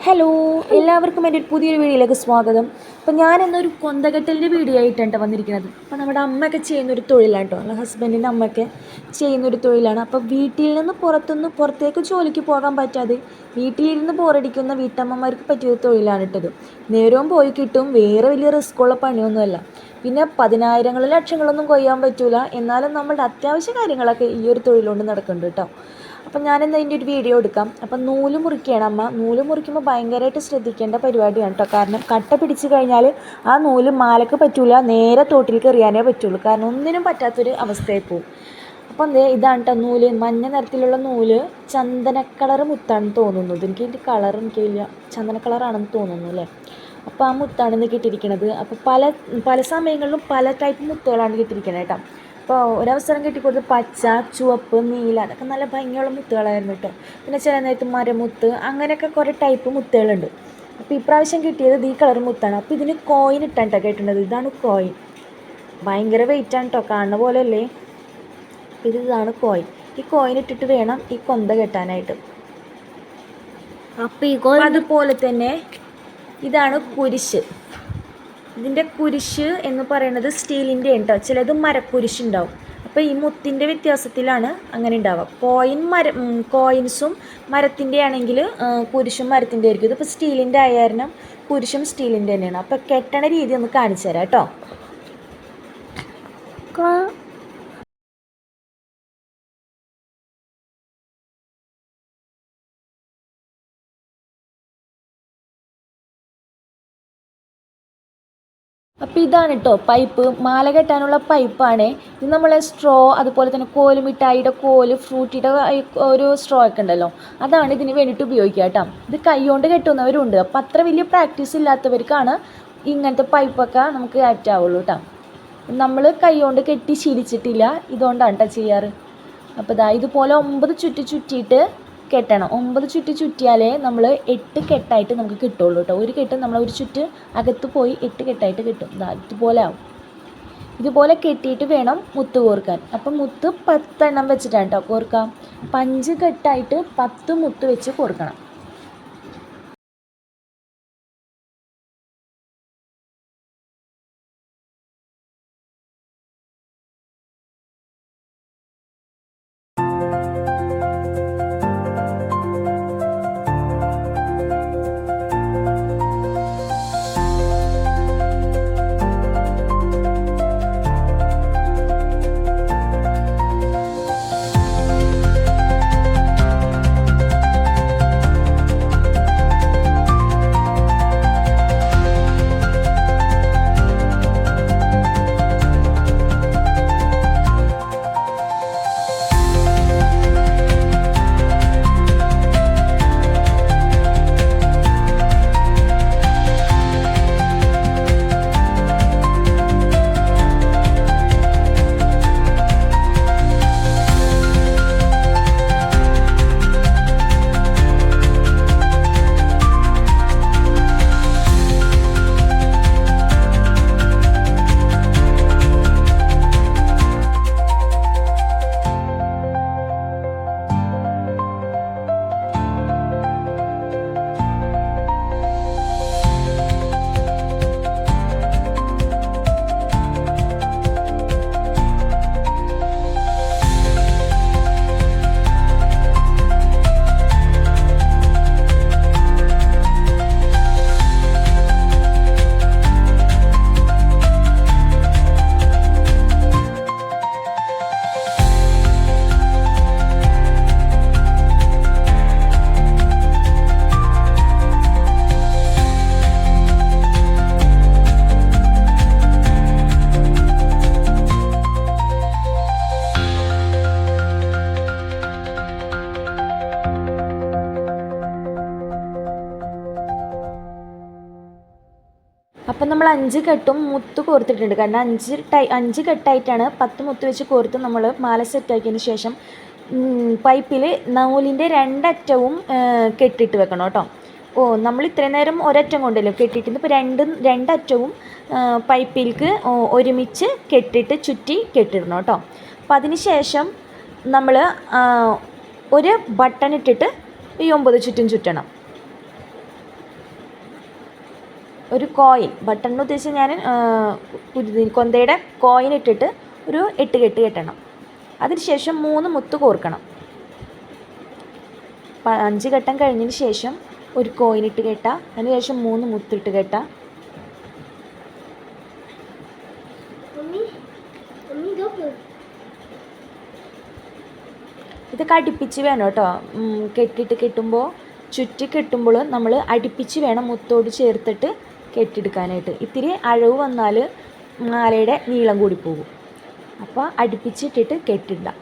Hello, എല്ലാവർക്കും എൻ്റെ ഒരു പുതിയൊരു വീഡിയോയിലേക്ക് സ്വാഗതം. അപ്പോൾ ഞാനിന്നൊരു കൊന്തകെട്ടലിൻ്റെ വീഡിയോ ആയിട്ടാണ് വന്നിരിക്കുന്നത്. അപ്പോൾ നമ്മുടെ അമ്മയൊക്കെ ചെയ്യുന്നൊരു തൊഴിലാണ് കേട്ടോ. നമ്മുടെ ഹസ്ബൻഡിൻ്റെ അമ്മയൊക്കെ ചെയ്യുന്നൊരു തൊഴിലാണ്. അപ്പോൾ വീട്ടിൽ നിന്ന് പുറത്തേക്ക് ജോലിക്ക് പോകാൻ പറ്റാതെ വീട്ടിലിരുന്ന് ബോറടിക്കുന്ന വീട്ടമ്മമാർക്ക് പറ്റിയൊരു തൊഴിലാണ് ഇട്ടത്. നേരവും പോയി കിട്ടും, വേറെ വലിയ റിസ്ക്കുള്ള പണിയൊന്നുമല്ല. പിന്നെ പതിനായിരങ്ങളും ലക്ഷങ്ങളൊന്നും കൊയ്യാൻ പറ്റില്ല, എന്നാലും നമ്മളുടെ അത്യാവശ്യ കാര്യങ്ങളൊക്കെ ഈ ഒരു തൊഴിലുകൊണ്ട് നടക്കുന്നുണ്ട് കേട്ടോ. അപ്പം ഞാനിന്ന് അതിൻ്റെ ഒരു വീഡിയോ എടുക്കാം. അപ്പം നൂല് മുറിക്കുകയാണ് അമ്മ. നൂല് മുറിക്കുമ്പോൾ ഭയങ്കരമായിട്ട് ശ്രദ്ധിക്കേണ്ട പരിപാടിയാണ് കേട്ടോ. കാരണം കട്ട പിടിച്ച് കഴിഞ്ഞാൽ ആ നൂല് മാലക്ക് പറ്റില്ല, നേരെ തോട്ടിലേക്ക് എറിയാനേ പറ്റുള്ളൂ. കാരണം ഒന്നിനും പറ്റാത്തൊരു അവസ്ഥയായി പോകും. അപ്പം ഇതാണ് കേട്ടോ നൂല്. മഞ്ഞ നിറത്തിലുള്ള നൂല് ചന്ദന കളർ മുത്താണെന്ന് തോന്നുന്നത്. എനിക്ക് ഇതിൻ്റെ കളർ എനിക്കില്ല, ചന്ദന കളറാണെന്ന് തോന്നുന്നു അല്ലേ. അപ്പോൾ ആ മുത്താണ് ഇന്ന് കിട്ടിയിരിക്കുന്നത്. അപ്പോൾ പല സമയങ്ങളിലും പല ടൈപ്പ് മുത്തുകളാണ് കിട്ടിയിരിക്കുന്നത് കേട്ടോ. അപ്പോൾ ഒരവസരം കിട്ടിക്കൊടുത്ത് പച്ച, ചുവപ്പ്, നീല, അതൊക്കെ നല്ല ഭംഗിയുള്ള മുത്തുകളായിരുന്നു കേട്ടോ. പിന്നെ ചില നേരത്ത് മരമുത്ത്, അങ്ങനെയൊക്കെ കുറേ ടൈപ്പ് മുത്തുകളുണ്ട്. അപ്പോൾ ഇപ്രാവശ്യം കിട്ടിയത് ഈ കളർ മുത്താണ്. അപ്പോൾ ഇതിന് കോയിൻ ഇട്ടാണ് കേട്ടോ കേട്ടിട്ടുള്ളത്. ഇതാണ് കോയിൻ. ഭയങ്കര വെയിറ്റാണ് കേട്ടോ, കാണുന്ന പോലെ അല്ലേ. ഇതാണ് കോയിൻ. ഈ കോയിൻ ഇട്ടിട്ട് വേണം ഈ കൊന്ത കെട്ടാനായിട്ട്. അപ്പോൾ അതുപോലെ തന്നെ ഇതാണ് കുരിശ്. ഇതിൻ്റെ കുരിശ് എന്ന് പറയുന്നത് സ്റ്റീലിൻ്റെ ഉണ്ടോ, ചിലത് മരക്കുരിശുണ്ടാവും. അപ്പോൾ ഈ മുത്തിൻ്റെ വ്യത്യാസത്തിലാണ് അങ്ങനെ ഉണ്ടാവുക. കോയിൻസും മരത്തിൻ്റെ ആണെങ്കിൽ കുരിശും മരത്തിൻ്റെ ആയിരിക്കും. ഇതിപ്പോൾ സ്റ്റീലിൻ്റെ ആയ കാരണം കുരിശും സ്റ്റീലിൻ്റെ തന്നെയാണ്. അപ്പോൾ കെട്ടണ രീതി ഒന്ന് കാണിച്ചു തരാം കേട്ടോ. അപ്പോൾ ഇതാണ് കേട്ടോ പൈപ്പ്, മാല കെട്ടാനുള്ള പൈപ്പാണ് ഇത്. നമ്മളെ സ്ട്രോ, അതുപോലെ തന്നെ കോല്, മിഠായിയുടെ കോല്, ഫ്രൂട്ടിയുടെ ഒരു സ്ട്രോ ഒക്കെ ഉണ്ടല്ലോ, അതാണ് ഇതിന് വേണ്ടിയിട്ട് ഉപയോഗിക്കുക കേട്ടോ. ഇത് കൈകൊണ്ട് കെട്ടുന്നവരുണ്ട്. അപ്പോൾ അത്ര വലിയ പ്രാക്ടീസ് ഇല്ലാത്തവർക്കാണ് ഇങ്ങനത്തെ പൈപ്പൊക്കെ നമുക്ക് ആപ്റ്റ് ആവുള്ളൂ കേട്ടോ. നമ്മൾ കൈകൊണ്ട് കെട്ടി ശീലിച്ചിട്ടില്ല, ഇതുകൊണ്ടാണ് കേട്ടോ ചെയ്യാറ്. അപ്പോൾ ഇതുപോലെ 9 ചുറ്റിയിട്ട് കെട്ടണം. 9 ചുറ്റിയാലേ നമ്മൾ 8 കെട്ടായിട്ട് നമുക്ക് കിട്ടുള്ളൂ കേട്ടോ. ഒരു കെട്ട് നമ്മൾ ഒരു ചുറ്റ് അകത്ത് പോയി 8 കെട്ടായിട്ട് കിട്ടും. ഇതുപോലെ ആവും. ഇതുപോലെ കെട്ടിയിട്ട് വേണം മുത്ത് കോർക്കാൻ. അപ്പം മുത്ത് 10 എണ്ണം വെച്ചിട്ടാണ് കേട്ടോ കോർക്കാം. 5 കെട്ടായിട്ട് 10 മുത്ത് വെച്ച് കോർക്കണം. അപ്പം നമ്മൾ 5 കെട്ടും മുത്ത് കോർത്തിട്ടുണ്ട്. കാരണം 5 കെട്ടായിട്ടാണ് 10 മുത്ത് വെച്ച് കോർത്ത് നമ്മൾ മാല സെറ്റാക്കിയതിന് ശേഷം പൈപ്പിൽ നൂലിൻ്റെ 2 അറ്റവും കെട്ടിട്ട് വെക്കണം കേട്ടോ. നമ്മൾ ഇത്രയും നേരം ഒരറ്റം കൊണ്ടല്ലോ കെട്ടിയിട്ട്, ഇപ്പോൾ രണ്ടറ്റവും പൈപ്പിലേക്ക് ഒരുമിച്ച് കെട്ടിട്ട് ചുറ്റി കെട്ടിടണം കേട്ടോ. അപ്പോൾ അതിന് ശേഷം നമ്മൾ ഒരു ബട്ടൺ ഇട്ടിട്ട് ഈ 9 ചുറ്റും ചുറ്റണം. ഒരു കോയിൻ, ബട്ടൺ ഉദ്ദേശിച്ച് ഞാൻ കൊന്തയുടെ കോയിൻ ഇട്ടിട്ട് ഒരു 8 കെട്ട് കെട്ടണം. അതിനുശേഷം 3 മുത്ത് കോർക്കണം. 5 ഘട്ടം കഴിഞ്ഞതിന് ശേഷം ഒരു കോയിൻ ഇട്ട് കെട്ടുക. അതിനുശേഷം 3 മുത്തിട്ട് കെട്ടുക. ഇതൊക്കെ അടുപ്പിച്ച് വേണം കേട്ടോ. കെട്ടുമ്പോൾ ചുറ്റി കെട്ടുമ്പോൾ നമ്മൾ അടുപ്പിച്ച് വേണം മുത്തോട് ചേർത്തിട്ട് കെട്ടിയെടുക്കാനായിട്ട്. ഇത്തിരി അഴവ് വന്നാൽ മാലയുടെ നീളം കൂടി പോകും. അപ്പോൾ അടുപ്പിച്ചിട്ടിട്ട് കെട്ടിടാം.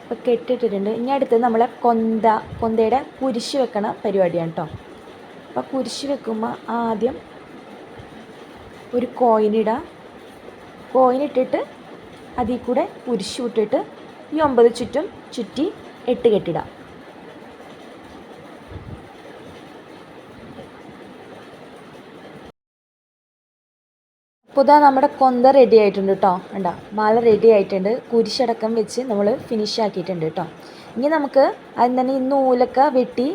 അപ്പോൾ കെട്ടിട്ടിട്ടുണ്ട്. ഇനി അടുത്ത് നമ്മളെ കൊന്തയുടെ കുരിശ് വെക്കണ പരിപാടിയാണ് കേട്ടോ. അപ്പോൾ കുരിശ് വെക്കുമ്പോൾ ആദ്യം ഒരു കോയിനിടുക. കോയിനിട്ടിട്ട് അതിൽ കൂടെ കുരിശ് വിട്ടിട്ട് ഈ 9 ചുറ്റും ചുറ്റി 8 കെട്ടിടാം. അപ്പോൾ ഇതാ നമ്മുടെ കൊന്ത റെഡി ആയിട്ടുണ്ട് കേട്ടോ. കണ്ടോ, മാല റെഡി ആയിട്ടുണ്ട്. കുരിശടക്കം വെച്ച് നമ്മൾ ഫിനിഷ് ആക്കിയിട്ടുണ്ട് കേട്ടോ. ഇനി നമുക്ക് അതിന് തന്നെ ഈ നൂലൊക്കെ വെട്ടി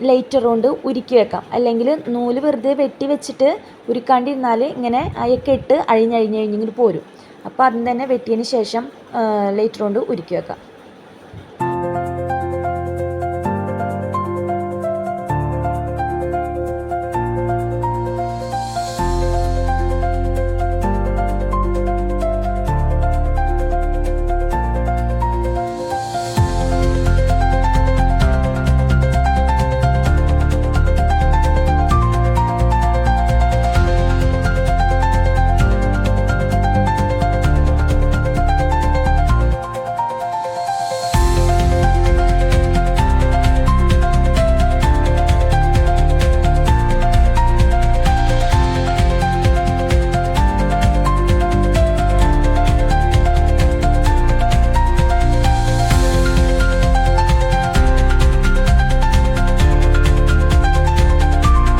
ലൈറ്റർ കൊണ്ട് ഉരുക്കി വെക്കാം. അല്ലെങ്കിൽ നൂല് വെറുതെ വെട്ടി വെച്ചിട്ട് ഉരുക്കാണ്ടിരുന്നാൽ ഇങ്ങനെ അയക്കെട്ട് അഴിഞ്ഞിങ്ങനെ പോരും. അപ്പോൾ അതിന് തന്നെ വെട്ടിയതിന് ശേഷം ലൈറ്റർ കൊണ്ട് ഉരുക്കി വെക്കാം.